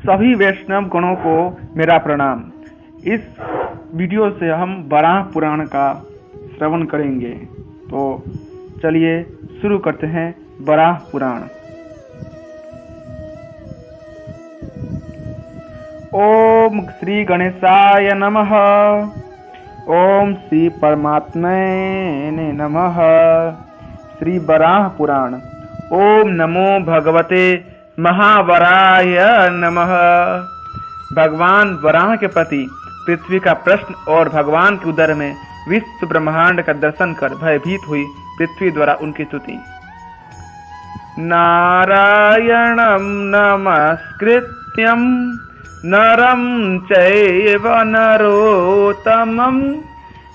सभी वैष्णव गणों को मेरा प्रणाम। इस वीडियो से हम वराह पुराण का श्रवण करेंगे। तो चलिए शुरू करते हैं वराह पुराण। ओम श्री गणेशाय नमः। ओम श्री परमात्मने नमः। श्री वराह पुराण। ओम नमो भगवते महावराय नमः। भगवान वराह के प्रति पृथ्वी का प्रश्न और भगवान के उदर में विश्व ब्रह्मांड का दर्शन कर भयभीत हुई पृथ्वी द्वारा उनकी स्तुति। नारायणं नमस्कृत्यं नरं चैव नरोत्तमं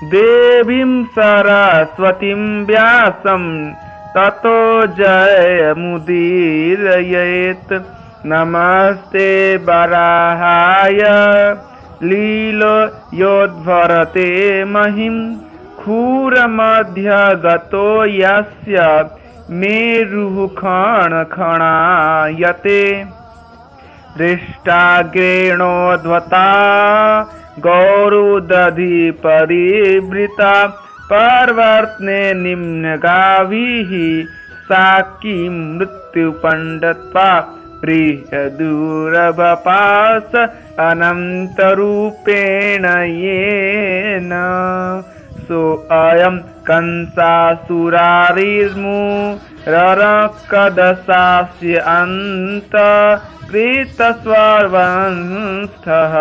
देवीं सरस्वतीं व्यासं ततो जयमुदीरयेत्। नमस्ते वराहाय लीलयोद्भरते महिं क्षूरमध्यगतो यस्य मेरुः खणायते। दृष्टाग्रेणोद्भता गौरुदधि परिवृता पर्वर्तने निम्नगाभिः साकी मृत्युपण्डत्वा बृहदुरवपास अनन्तरूपेण येन सो अयं कंसासुरारिर्मुरकदशास्य अन्त कृतस्वर्वंस्थः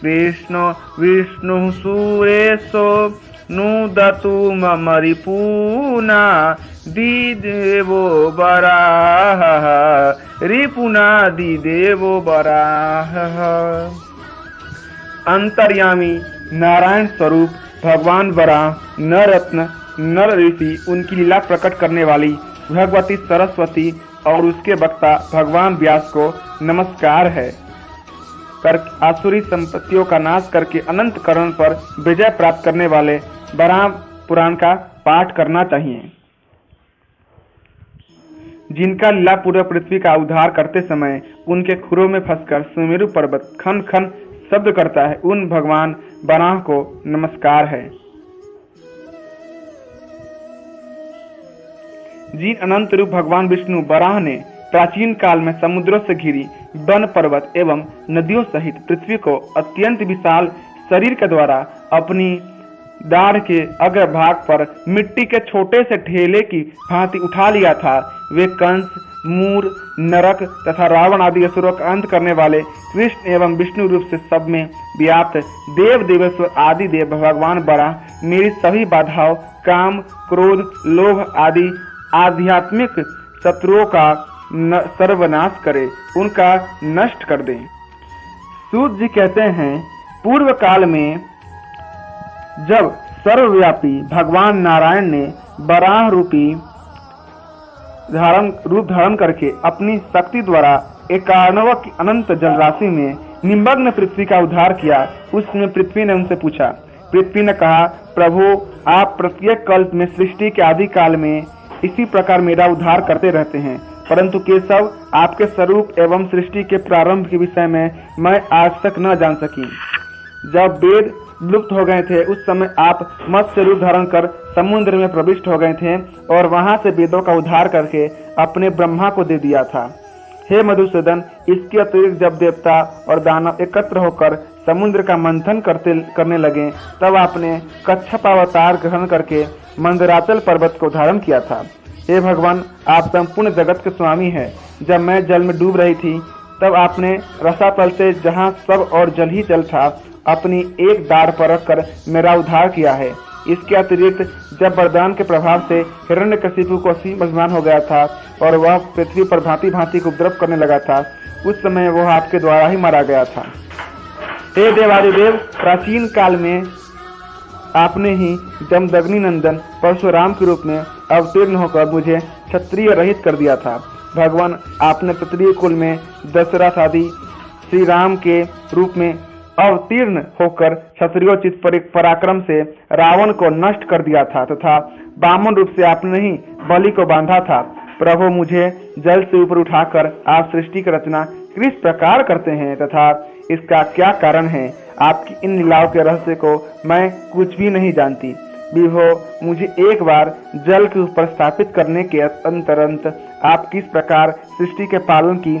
विष्णुः सुरेशो नुदतु मम रिपुना दिदेवो वराहः रिपुना दिदेवो वराहः। अंतर्यामी नारायण स्वरूप भगवान वराह नर रत्न नर ऋषि उनकी लीला प्रकट करने वाली भगवती सरस्वती और उसके वक्ता भगवान व्यास को नमस्कार है। कर आसुरी संपत्तियों का नाश करके अनंत करण पर विजय प्राप्त करने वाले वराह पुराण का पाठ करना चाहिए। जिनका लीला पूर्व पृथ्वी का उद्धार करते समय उनके खुरों में फंसकर सुमेरु पर्वत खन खन शब्द करता है, उन भगवान वराह को नमस्कार है। जिन अनंत रूप भगवान विष्णु वराह ने प्राचीन काल में समुद्रों से घिरी वन पर्वत एवं नदियों सहित पृथ्वी को अत्यंत विशाल शरीर के द्वारा अपनी दाढ़ के अग्रभाग पर मिट्टी के छोटे से ढेले की भांति उठा लिया था, वे कंस, मूर, नरक तथा रावण आदि असुरों का अंत करने वाले कृष्ण एवं विष्णु रूप से सब में व्याप्त देव देवेश्वर आदि देव भगवान वराह मेरी सभी बाधाओं काम, क्रोध, लोभ आदि आध्यात्मिक शत्रुओं का सर्वनाश करे, उनका नष्ट कर दे। सूत जी कहते हैं, पूर्व काल में जब सर्वव्यापी भगवान नारायण ने वराह रूपी रूप धारण करके अपनी शक्ति द्वारा 91 की अनंत जलराशि में निमग्न पृथ्वी का उद्धार किया, उस समय पृथ्वी ने उनसे पूछा। पृथ्वी ने कहा, प्रभु आप प्रत्येक कल्प में सृष्टि के आदि काल में इसी प्रकार मेरा उद्धार करते रहते हैं, परंतु केशव आपके स्वरूप एवं सृष्टि के प्रारंभ के विषय में मैं आज तक न जान सकी। जब वेद लुप्त हो गए थे उस समय आप मत्स्य रूप धारण कर समुद्र में प्रविष्ट हो गए थे और वहां से वेदों का उद्धार करके अपने ब्रह्मा को दे दिया था। हे मधुसूदन, इसके अतिरिक्त जब देवता और दानव एकत्र होकर समुद्र का मंथन करने लगे तब आपने कच्छप अवतार ग्रहण करके मंदराचल पर्वत को धारण किया था। हे भगवान, आप संपूर्ण जगत के स्वामी हैं। जब मैं जल में डूब रही थी तब आपने रसातल से, जहाँ सब और जल ही जल था, अपनी एक दाढ़ पर रखकर मेरा उद्धार किया है। इसके अतिरिक्त जब वरदान के प्रभाव से हिरण्यकशिपु को असीम अभिमान हो गया था और वह पृथ्वी पर भांति भांति को उपद्रव करने लगा था, उस समय वह आपके द्वारा ही मारा गया था। हे देवादिदेव, प्राचीन काल में आपने ही जमदग्नि नंदन परशुराम के रूप में अवतीर्ण होकर मुझे क्षत्रिय रहित कर दिया था। भगवान, आपने क्षत्रिय कुल में दशरथ आदि श्री राम के रूप में अवतीर्ण होकर क्षत्रियोचित पराक्रम से रावण को नष्ट कर दिया था तथा वामन रूप से आपने ही बलि को बांधा था। प्रभु, मुझे जल से ऊपर उठाकर आप सृष्टि की रचना किस प्रकार करते हैं तथा इसका क्या कारण है। आपकी इन लीलाओं के रहस्य को मैं कुछ भी नहीं जानती। विभो, मुझे एक बार जल के ऊपर स्थापित करने के अंतरंत आप किस प्रकार सृष्टि के पालन की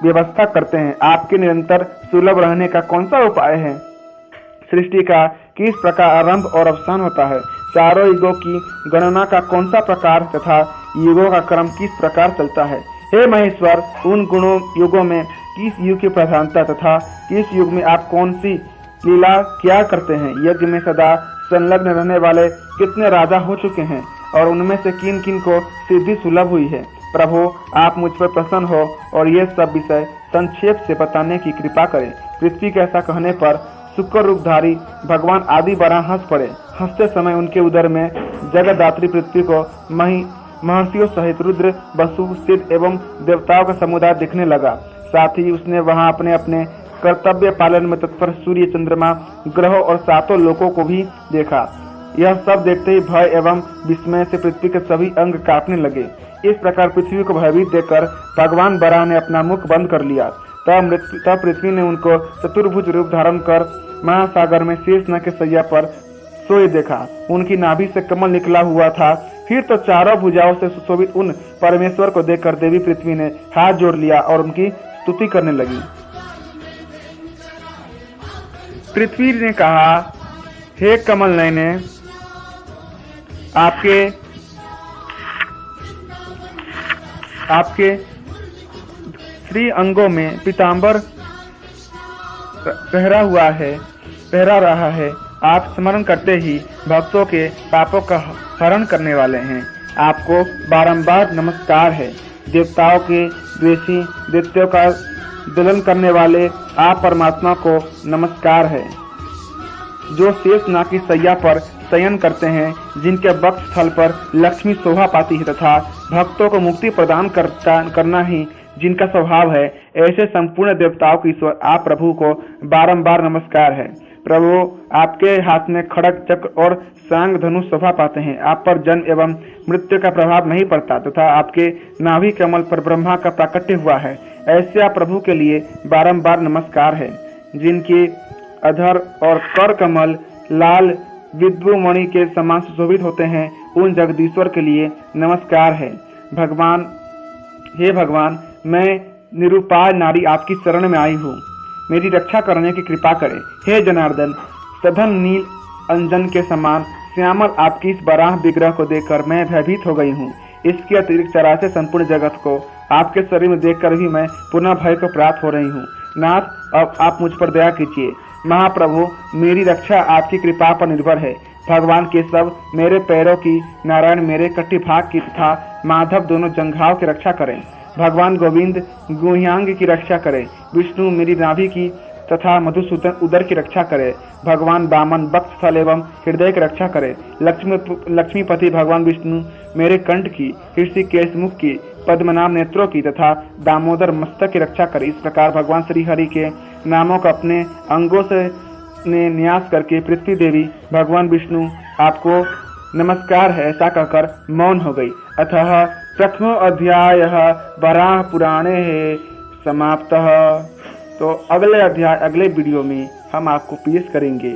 व्यवस्था करते हैं। आपके निरंतर सुलभ रहने का कौन सा उपाय है। सृष्टि का किस प्रकार आरंभ और अवसान होता है। चारों युगों की गणना का कौन सा प्रकार तथा युगों का क्रम किस प्रकार चलता है। हे महेश्वर, उन गुणों युगों में किस युग की प्रधानता तथा किस युग में आप कौन सी लीला क्या करते हैं। यज्ञ में सदा संलग्न रहने वाले कितने राजा हो चुके हैं और उनमें से किन किन को सिद्धि सुलभ हुई है। प्रभु, आप मुझ पर प्रसन्न हो और ये सब विषय संक्षेप से बताने की कृपा करें। पृथ्वी के ऐसा कहने पर शुक्र रूपधारी भगवान आदि बराह हंस पड़े। हंसते समय उनके उदर में जगदात्री पृथ्वी को महर्षियों सहित रुद्र, वसु, सिद्ध एवं देवताओं का समुदाय दिखने लगा। साथ ही उसने वहां अपने अपने कर्तव्य पालन में तत्पर सूर्य, चंद्रमा, ग्रहों और सातों लोकों को भी देखा। यह सब देखते ही भय एवं विस्मय से पृथ्वी के सभी अंग कांपने लगे। इस प्रकार पृथ्वी को भयभीत देखकर भगवान बराह ने अपना मुख बंद कर लिया। तब पृथ्वी ने उनको चतुर्भुज रूप धारण कर महासागर में शेषनाग के सैया पर सोए देखा। उनकी नाभि से कमल निकला हुआ था। फिर तो चारों भुजाओं से सुशोभित उन परमेश्वर को देखकर देवी पृथ्वी ने हाथ जोड़ लिया और उनकी स्तुति करने लगी। पृथ्वी ने कहा, हे कमल नयने, आपके श्री अंगों में पीतांबर पहरा रहा है। आप स्मरण करते ही भक्तों के पापों का हरण करने वाले हैं। आपको बारंबार नमस्कार है। देवताओं के द्वेषी दैत्यों का दुलन करने वाले आप परमात्मा को नमस्कार है, जो शेषनाग की सैया पर शयन करते हैं, जिनके वक्ष स्थल पर लक्ष्मी शोभा पाती है तथा भक्तों को मुक्ति प्रदान करना ही जिनका स्वभाव है। ऐसे संपूर्ण देवताओं के ईश्वर आप प्रभु को बारंबार नमस्कार है। प्रभु, आपके हाथ में खड़ग, चक्र और सांग धनुष शोभा पाते हैं। आप पर जन्म एवं मृत्यु का प्रभाव नहीं पड़ता तथा आपके नाभि कमल पर ब्रह्मा का प्राकट्य हुआ है। ऐसे आप प्रभु के लिए बारंबार नमस्कार है। जिनके अधर और कर कमल लाल विद्युमणि के समान सुशोभित होते हैं, उन जगदीश्वर के लिए नमस्कार है। भगवान, हे भगवान, मैं निरुपाय नारी आपकी शरण में आई हूँ। मेरी रक्षा करने की कृपा करें। हे जनार्दन, सघन नील अंजन के समान श्यामल आपकी इस बराह विग्रह को देखकर मैं भयभीत हो गई हूँ। इसके अतिरिक्त चराचर संपूर्ण जगत को आपके शरीर में देखकर भी मैं पुनः भय को प्राप्त हो रही हूँ। नाथ, अब आप मुझ पर दया कीजिए। महाप्रभु, मेरी रक्षा आपकी कृपा पर निर्भर है। भगवान केशव मेरे पैरों की, नारायण मेरे कटिभाग की तथा माधव दोनों जंघाओं की रक्षा करें। भगवान गोविंद गुह्यांग की रक्षा करें। विष्णु मेरी नाभि की तथा मधुसूदन उदर की रक्षा करे। भगवान वामन वक्षस्थल एवं हृदय की रक्षा करे। लक्ष्मीपति भगवान विष्णु मेरे कंठ की, ऋषिकेश मुख की, पद्मनाभ नेत्रों की तथा दामोदर मस्तक की रक्षा करे। इस प्रकार भगवान श्री हरि के नामों का अपने अंगों से न्यास करके पृथ्वी देवी भगवान विष्णु आपको नमस्कार है ऐसा कहकर मौन हो गई। अतः प्रथमो अध्याय वराह पुराणे समाप्त। तो अगले अध्याय अगले वीडियो में हम आपको पेश करेंगे।